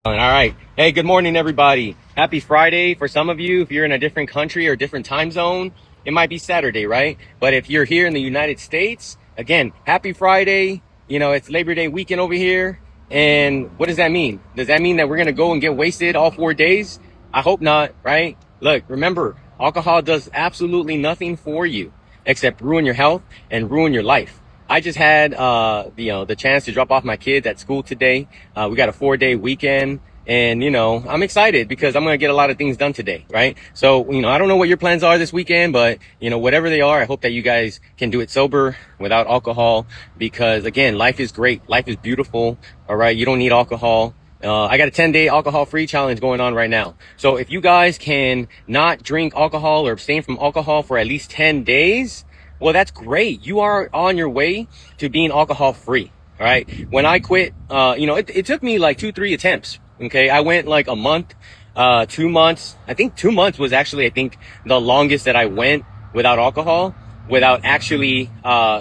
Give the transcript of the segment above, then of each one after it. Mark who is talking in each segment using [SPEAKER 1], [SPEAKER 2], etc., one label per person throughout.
[SPEAKER 1] All right. Hey, good morning, everybody. Happy Friday. For some of you, if you're in a different country or different time zone, it might be Saturday, right? But if you're here in the United States, again, happy Friday. You know, it's Labor Day weekend over here. And what does that mean? Does that mean that we're going to go and get wasted all 4 days? I hope not, right? Look, remember, alcohol does absolutely nothing for you except ruin your health and ruin your life. I just had, the chance to drop off my kids at school today. We got a 4-day weekend and, I'm excited because I'm going to get a lot of things done today, right? So, I don't know what your plans are this weekend, but, whatever they are, I hope that you guys can do it sober without alcohol because, again, life is great. Life is beautiful. All right. You don't need alcohol. I got a 10-day alcohol-free challenge going on right now. So if you guys can not drink alcohol or abstain from alcohol for at least 10 days, well, that's great. You are on your way to being alcohol free. All right. When I quit, it took me like 2-3 attempts. Okay. I went like a month, 2 months. I think 2 months was actually, the longest that I went without alcohol, without actually,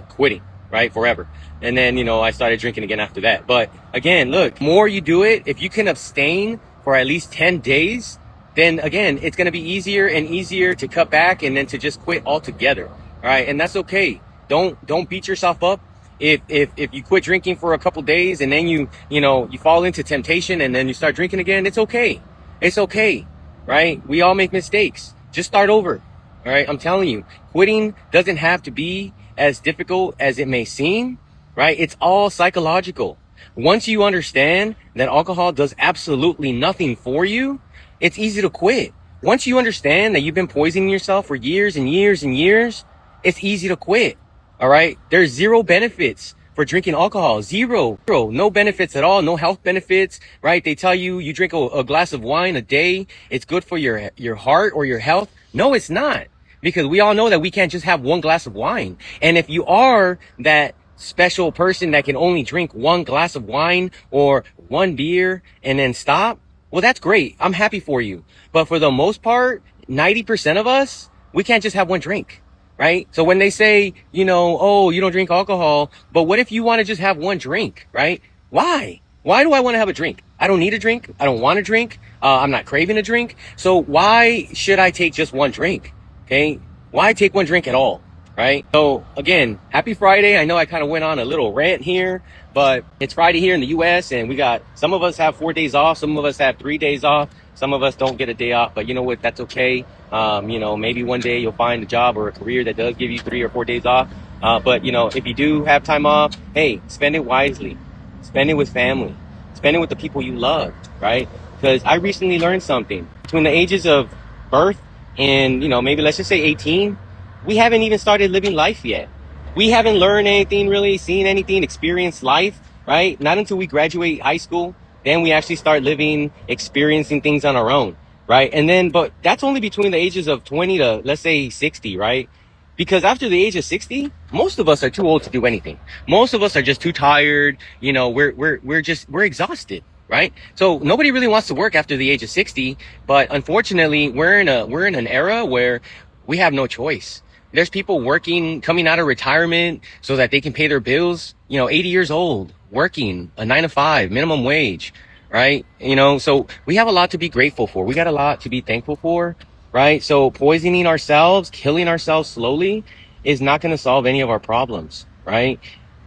[SPEAKER 1] quitting, right? Forever. And then, I started drinking again after that. But again, look, more you do it, if you can abstain for at least 10 days, then again, it's going to be easier and easier to cut back and then to just quit altogether. All right. And that's okay. Don't beat yourself up. If you quit drinking for a couple days and then you fall into temptation and then you start drinking again, it's okay. It's okay. Right. We all make mistakes. Just start over. All right. I'm telling you, quitting doesn't have to be as difficult as it may seem. Right. It's all psychological. Once you understand that alcohol does absolutely nothing for you, it's easy to quit. Once you understand that you've been poisoning yourself for years and years and years, it's easy to quit. All right. There's zero benefits for drinking alcohol. Zero. No benefits at all. No health benefits, right? They tell you drink a glass of wine a day. It's good for your heart or your health. No, it's not, because we all know that we can't just have one glass of wine. And if you are that special person that can only drink one glass of wine or one beer and then stop, well, that's great. I'm happy for you. But for the most part, 90% of us, we can't just have one drink. Right? So when they say, oh, you don't drink alcohol, but what if you want to just have one drink, right? Why? Why do I want to have a drink? I don't need a drink. I don't want to drink. I'm not craving a drink. So why should I take just one drink? Okay. Why take one drink at all? Right? So again, happy Friday. I know I kind of went on a little rant here, but it's Friday here in the US and some of us have 4 days off. Some of us have 3 days off. Some of us don't get a day off, but you know what? That's okay. Maybe one day you'll find a job or a career that does give you 3 or 4 days off. But if you do have time off, hey, spend it wisely. Spend it with family. Spend it with the people you love, right? Because I recently learned something. Between the ages of birth and, maybe let's just say 18, we haven't even started living life yet. We haven't learned anything really, seen anything, experienced life, right? Not until we graduate high school. Then we actually start living, experiencing things on our own, right? But that's only between the ages of 20 to, let's say, 60, right? Because after the age of 60, most of us are too old to do anything. Most of us are just too tired. We're exhausted, right? So nobody really wants to work after the age of 60, but unfortunately, we're in an era where we have no choice. There's people coming out of retirement so that they can pay their bills, 80 years old, working a 9-to-5 minimum wage, right? So we have a lot to be grateful for. We got a lot to be thankful for, right? So poisoning ourselves, killing ourselves slowly is not going to solve any of our problems, right?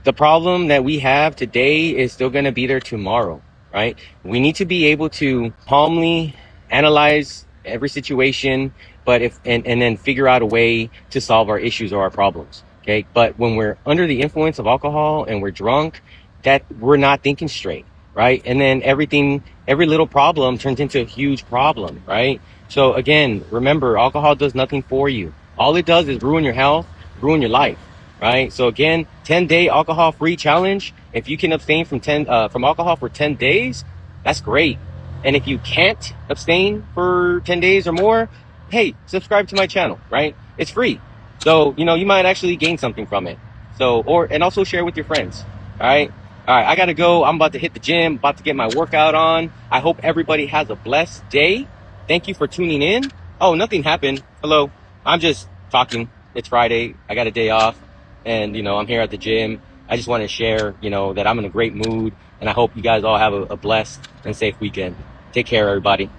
[SPEAKER 1] The problem that we have today is still going to be there tomorrow, right? We need to be able to calmly analyze every situation, and then figure out a way to solve our issues or our problems. Okay. But when we're under the influence of alcohol and we're drunk, that we're not thinking straight. Right. And then every little problem turns into a huge problem. Right. So again, remember, alcohol does nothing for you. All it does is ruin your health, ruin your life. Right. So again, 10-day alcohol free challenge. If you can abstain from alcohol for 10 days, that's great. And if you can't abstain for 10 days or more, hey, subscribe to my channel, right? It's free. So, you might actually gain something from it. And also share with your friends. All right. I got to go. I'm about to hit the gym, about to get my workout on. I hope everybody has a blessed day. Thank you for tuning in. Oh, nothing happened. Hello. I'm just talking. It's Friday. I got a day off and, I'm here at the gym. I just want to share, that I'm in a great mood. And I hope you guys all have a blessed and safe weekend. Take care, everybody.